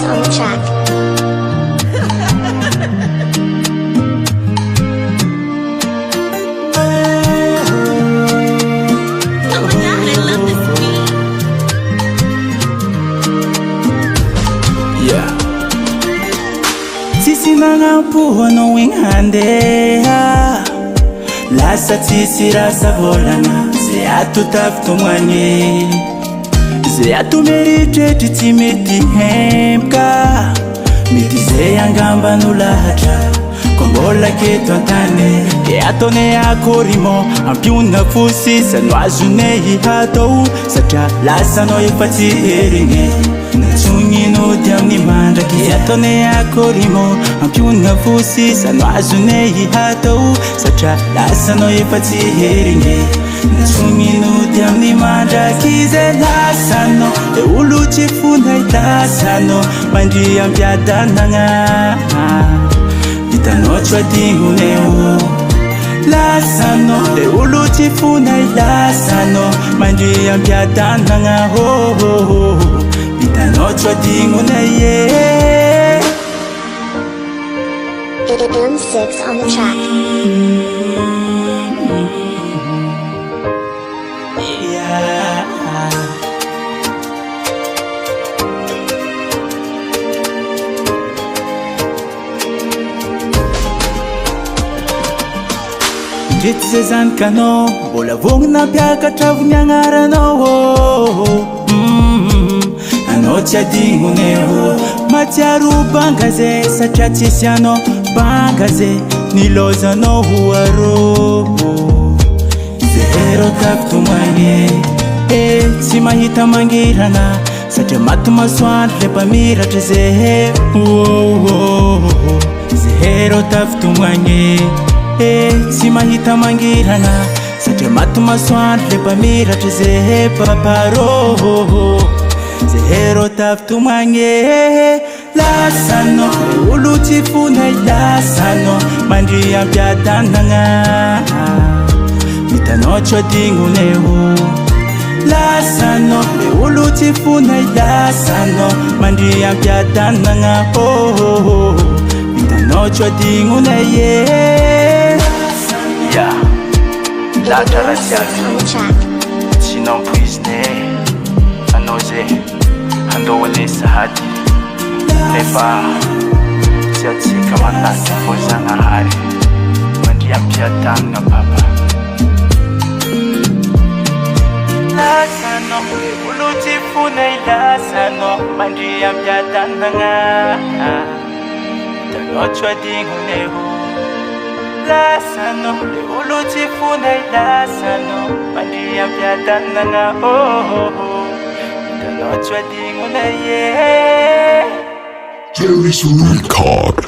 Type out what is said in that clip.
on the track. Oh my God, I love this beat. Yeah. Sisi nangampuwa knowing handeha Lasa tisi rasa volana Zeatu taftu mwanye Zeatu merite titi meti hemka Miti zeyangamba nulahatra Kombola keto antane E atone akorimo Ampiuna fusi Sanu azune hihatou Satra lasa no ifati heringe Natsungino diamni mandraki E atone akorimo Ampiuna fusi Sanu azune hihatou Satra lasa no ifati heringe Natsungino diamni mandraki Ze lasa no E ulu chifuna ilasa no Mandri ampiada nanga Vitanochwa dinguneo Lasano Le ulu chifuna ilasano Mandri ampiadananga ho ho ho Vitanochwa dinguneye M6 on the track. Yeah. Ndritse zany kano Mbola vognina mpiakatra voniagnaranao Anao tsy adignonego Matsiaro banga ze Satria tsisy anao banga ze Nilozanao hoarô Zero tafitomagny Tsy mahita mangirana Satria maty masoandro le mpamiratra ze Zero tafitomagny Tsy mahita mangirana Satria maty masoandro le mpamiratra ze paparô Zero tafitomagny Lasano Le olo tsy fona ilasano Mandry ampiadanagna Vitanao tsy adignonego Lasano Le olo tsy fona ilasano Mandry ampiadanagna Vitanao tsy adignonego Yeah, Tantara Marina. Sinon poisne, anose, andoane sahadi. Nefa, siatsika manasa fozana hari. Mandiampiatanga papa. Lasano, uluti funa ilasano. Mandiampiatanga. Tanochwa dingunehu. Lasano, le ulu chifuna ilasano Mandi ampiadananga Tanochwa dinguna ye Jels Record.